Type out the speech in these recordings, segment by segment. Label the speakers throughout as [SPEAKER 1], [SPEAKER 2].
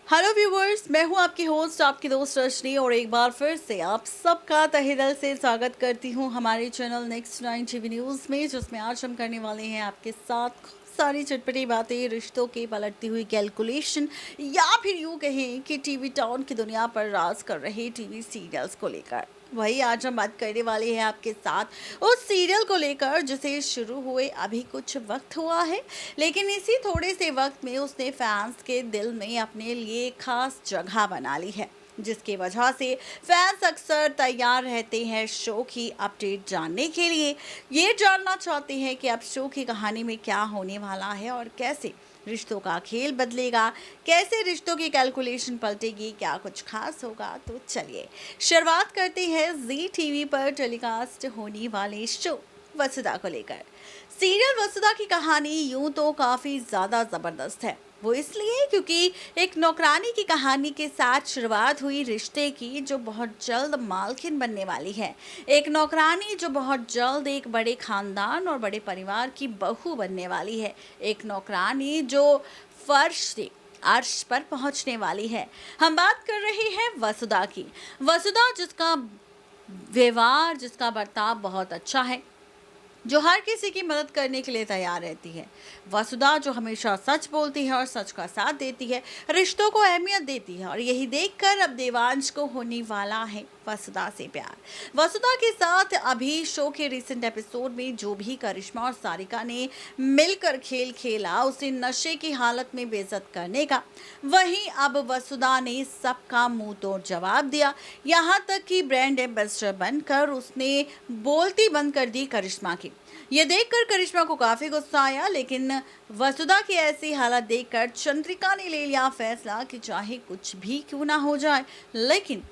[SPEAKER 1] Hello viewers, मैं हूं आपकी होस्ट, आपकी दोस्त रजनी, और एक बार फिर से आप सबका तहे दिल से स्वागत करती हूं हमारे चैनल नेक्स्ट 9 टीवी न्यूज़ में, जिसमें आज हम करने वाले हैं आपके साथ खूब सारी चटपटी बातें, रिश्तों की पलटती हुई कैलकुलेशन, या फिर यूं कहें कि टीवी टाउन की दुनिया पर राज कर रहे टीवी सीरियल्स को लेकर। वही आज हम बात करने वाले हैं आपके साथ उस सीरियल को लेकर जिसे शुरू हुए अभी कुछ वक्त हुआ है, लेकिन इसी थोड़े से वक्त में उसने फैंस के दिल में अपने लिए खास जगह बना ली है, जिसकी वजह से फैंस अक्सर तैयार रहते हैं शो की अपडेट जानने के लिए। ये जानना चाहते हैं कि अब शो की कहानी में क्या होने वाला है और कैसे रिश्तों का खेल बदलेगा, कैसे रिश्तों की कैलकुलेशन पलटेगी, क्या कुछ खास होगा। तो चलिए शुरुआत करते हैं जी टीवी पर टेलीकास्ट होने वाले शो वसुधा को लेकर। सीरियल वसुधा की कहानी यूं तो काफ़ी ज़्यादा ज़बरदस्त है। वो इसलिए क्योंकि एक नौकरानी की कहानी के साथ शुरुआत हुई रिश्ते की, जो बहुत जल्द मालकिन बनने वाली है। एक नौकरानी जो बहुत जल्द एक बड़े खानदान और बड़े परिवार की बहू बनने वाली है। एक नौकरानी जो फर्श से अर्श पर पहुंचने वाली है। हम बात कर रहे हैं वसुधा की। वसुधा जिसका व्यवहार, जिसका बर्ताव बहुत अच्छा है, जो हर किसी की मदद करने के लिए तैयार रहती है। वसुधा जो हमेशा सच बोलती है और सच का साथ देती है, रिश्तों को अहमियत देती है, और यही देखकर अब देवांश को होने वाला है वसुधा से प्यार। वसुधा के साथ अभी शो के रिसेंट एपिसोड में जो भी करिश्मा और सारिका ने मिलकर खेल खेला, उसे नशे की हालत में बेइज्जत करने का, वहीं अब वसुधा ने सबका मुंह तोड़ जवाब दिया। यहाँ तक कि ब्रांड एम्बेसडर बनकर उसने बोलती बंद कर दी करिश्मा की। ये देखकर करिश्मा को काफी गुस्सा आया, लेकिन वसुधा की ऐसी हालत देखकर चंद्रिका ने ले लिया फैसला कि चाहे कुछ भी क्यों ना हो जाए, लेकिन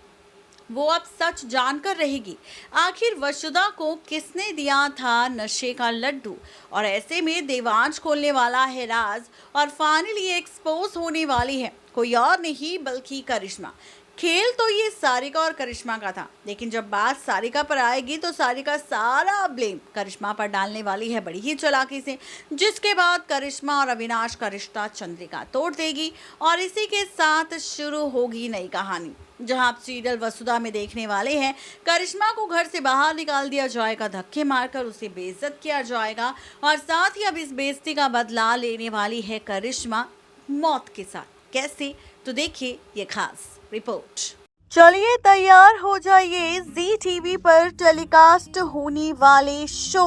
[SPEAKER 1] वो अब सच जानकर रहेगी। आखिर वसुधा को किसने दिया था नशे का लड्डू, और ऐसे में देवांश खोलने वाला है राज, और फाइनली एक्सपोज होने वाली है कोई और नहीं बल्कि करिश्मा। खेल तो ये सारिका और करिश्मा का था, लेकिन जब बात सारिका पर आएगी तो सारिका सारा ब्लेम करिश्मा पर डालने वाली है बड़ी ही चालाकी से, जिसके बाद करिश्मा और अविनाश का रिश्ता चंद्रिका तोड़ देगी, और इसी के साथ शुरू होगी नई कहानी, जहां आप सीरियल वसुधा में देखने वाले हैं करिश्मा को घर से बाहर निकाल दिया जाएगा, धक्के मारकर उसे बेइज्जत किया जाएगा, और साथ ही अब इस बेइज्जती का बदला लेने वाली है करिश्मा मौत के साथ। कैसे, तो देखिए ये खास रिपोर्ट। चलिए तैयार हो जाइए जी टीवी पर टेलीकास्ट होने वाले शो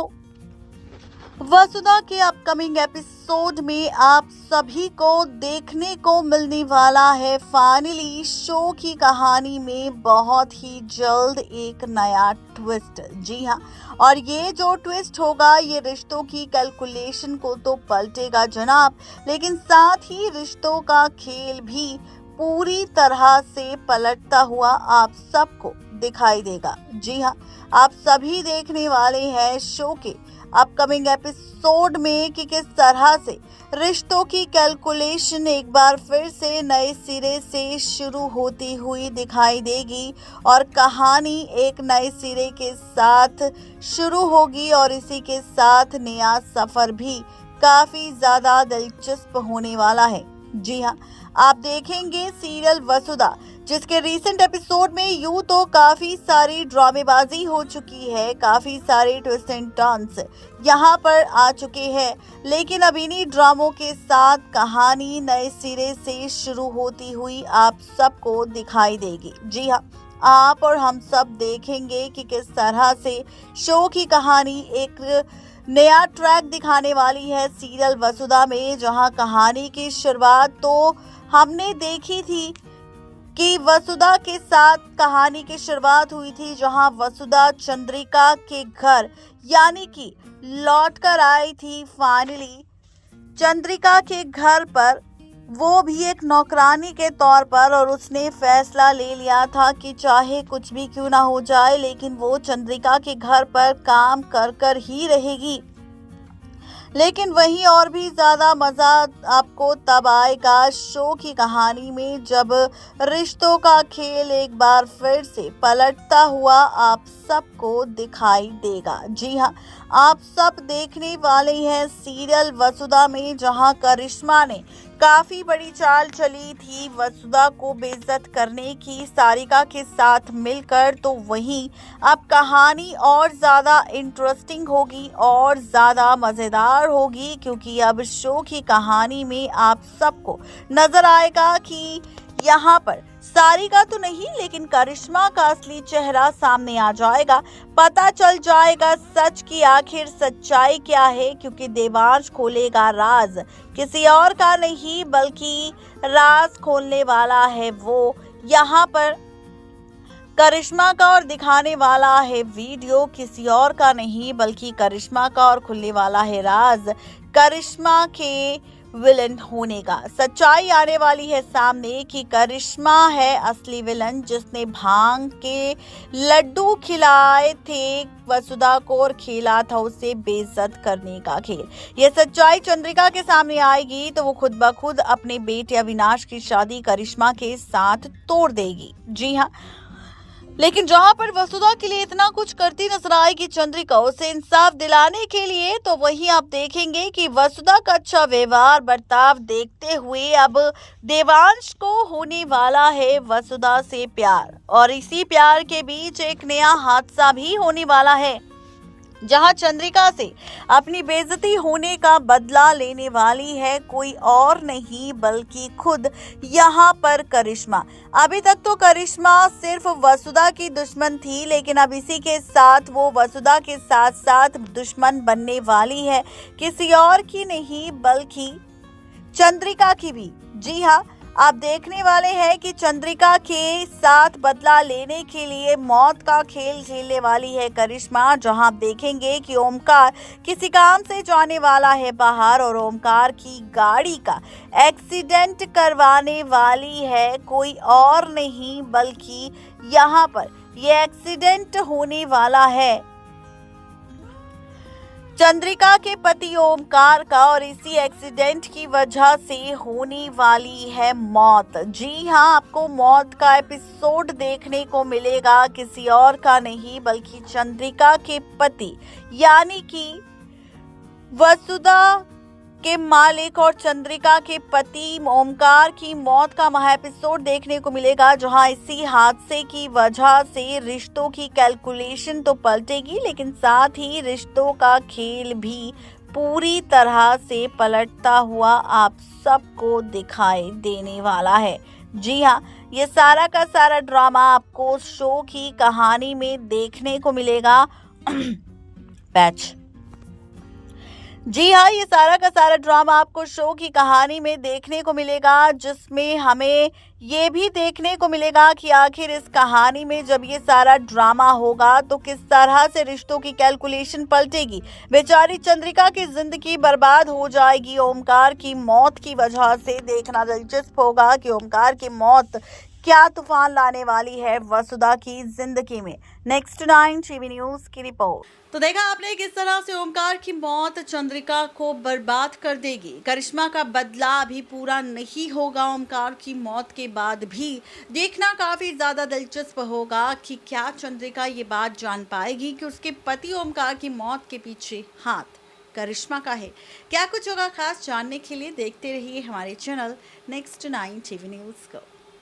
[SPEAKER 1] वसुधा के अपकमिंग एपिसोड में आप सभी को देखने को मिलने वाला है फाइनली शो की कहानी में बहुत ही जल्द एक नया ट्विस्ट। जी हाँ, और ये जो ट्विस्ट होगा ये रिश्तों की कैलकुलेशन को तो पलटेगा जनाब, लेकिन साथ ही रिश्तों का खेल भी पूरी तरह से पलटता हुआ आप सबको दिखाई देगा। जी हाँ, आप सभी देखने वाले हैं शो के अपकमिंग एपिसोड में कि किस तरह से रिश्तों की कैलकुलेशन एक बार फिर से नए सिरे से शुरू होती हुई दिखाई देगी, और कहानी एक नए सिरे के साथ शुरू होगी, और इसी के साथ नया सफर भी काफी ज्यादा दिलचस्प होने वाला है। जी हाँ, आप देखेंगे सीरियल वसुधा, जिसके रीसेंट एपिसोड में यूं तो काफी सारी ड्रामेबाजी हो चुकी है, काफी सारे ट्विस्ट एंड टर्न्स यहाँ पर आ चुके हैं, लेकिन अब इन्हीं ड्रामों के साथ कहानी नए सिरे से शुरू होती हुई आप सबको दिखाई देगी। जी हाँ, आप और हम सब देखेंगे कि किस तरह से शो की कहानी एक नया ट्रैक दिखाने वाली है सीरियल वसुधा में, जहां कहानी की शुरुआत तो हमने देखी थी कि वसुधा के साथ कहानी की शुरुआत हुई थी, जहां वसुधा चंद्रिका के घर यानी कि लौट कर आई थी फाइनली चंद्रिका के घर पर, वो भी एक नौकरानी के तौर पर, और उसने फैसला ले लिया था कि चाहे कुछ भी क्यों ना हो जाए, लेकिन वो चंद्रिका के घर पर काम कर कर ही रहेगी। लेकिन वहीं और भी ज़्यादा मज़ा आपको तब आएगा शो की कहानी में, जब रिश्तों का खेल एक बार फिर से पलटता हुआ आप सबको दिखाई देगा। जी हाँ, आप सब देखने वाले हैं सीरियल वसुधा में, जहां करिश्मा ने काफी बड़ी चाल चली थी वसुधा को बेइज्जत करने की सारिका के साथ मिलकर, तो वहीं अब कहानी और ज्यादा इंटरेस्टिंग होगी और ज्यादा मजेदार होगी, क्योंकि अब शो की कहानी में आप सबको नजर आएगा कि यहाँ पर सारिका तो नहीं लेकिन करिश्मा का असली चेहरा सामने आ जाएगा। पता चल जाएगा सच की आखिर सच्चाई क्या है, क्योंकि देवांश खोलेगा राज, किसी और का नहीं बल्कि राज खोलने वाला है वो यहाँ पर करिश्मा का, और दिखाने वाला है वीडियो किसी और का नहीं बल्कि करिश्मा का, और खुलने वाला है राज करिश्मा के विलन होने का। सच्चाई आने वाली है सामने कि करिश्मा है असली विलन, जिसने भांग के लड्डू खिलाए थे वसुधा को और खेला था उसे बेइज्जत करने का खेल। ये सच्चाई चंद्रिका के सामने आएगी तो वो खुद ब खुद अपने बेटे अविनाश की शादी करिश्मा के साथ तोड़ देगी। जी हाँ, लेकिन जहां पर वसुधा के लिए इतना कुछ करती नजर आएगी चंद्रिका उसे इंसाफ दिलाने के लिए, तो वहीं आप देखेंगे कि वसुधा का अच्छा व्यवहार बर्ताव देखते हुए अब देवांश को होने वाला है वसुधा से प्यार, और इसी प्यार के बीच एक नया हादसा भी होने वाला है, जहां चंद्रिका से अपनी बेइज्जती होने का बदला लेने वाली है कोई और नहीं बल्कि खुद यहाँ पर करिश्मा। अभी तक तो करिश्मा सिर्फ वसुधा की दुश्मन थी, लेकिन अब इसी के साथ वो वसुधा के साथ साथ दुश्मन बनने वाली है, किसी और की नहीं बल्कि चंद्रिका की भी। जी हाँ, आप देखने वाले हैं कि चंद्रिका के साथ बदला लेने के लिए मौत का खेल खेलने वाली है करिश्मा, जहां आप देखेंगे कि ओमकार किसी काम से जाने वाला है बाहर और ओमकार की गाड़ी का एक्सीडेंट करवाने वाली है कोई और नहीं बल्कि यहां पर ये एक्सीडेंट होने वाला है चंद्रिका के पति ओमकार का, और इसी एक्सीडेंट की वजह से होने वाली है मौत। जी हाँ, आपको मौत का एपिसोड देखने को मिलेगा, किसी और का नहीं बल्कि चंद्रिका के पति यानी कि वसुधा के मालिक और चंद्रिका के पति ओमकार की मौत का महा एपिसोड देखने को मिलेगा, जहां इसी हादसे की वजह से रिश्तों की कैलकुलेशन तो पलटेगी, लेकिन साथ ही रिश्तों का खेल भी पूरी तरह से पलटता हुआ आप सबको दिखाई देने वाला है। जी हाँ, ये सारा का सारा ड्रामा आपको शो की कहानी में देखने को मिलेगा। पैच जी हाँ, ये सारा का सारा ड्रामा आपको शो की कहानी में देखने को मिलेगा, जिसमें हमें ये भी देखने को मिलेगा कि आखिर इस कहानी में जब ये सारा ड्रामा होगा तो किस तरह से रिश्तों की कैलकुलेशन पलटेगी। बेचारी चंद्रिका की जिंदगी बर्बाद हो जाएगी ओमकार की मौत की वजह से। देखना दिलचस्प होगा कि ओमकार की मौत क्या तूफान लाने वाली है वसुधा की जिंदगी में। नेक्स्ट 9 टीवी न्यूज की रिपोर्ट। तो देखा आपने किस तरह से ओमकार की मौत चंद्रिका को बर्बाद कर देगी। करिश्मा का बदला अभी पूरा नहीं होगा ओमकार की मौत के बाद भी। देखना काफी ज्यादा दिलचस्प होगा कि क्या चंद्रिका ये बात जान पाएगी कि उसके पति ओमकार की मौत के पीछे हाथ करिश्मा का है। क्या कुछ होगा खास जानने के लिए देखते रहिए हमारे चैनल नेक्स्ट 9 टीवी न्यूज को।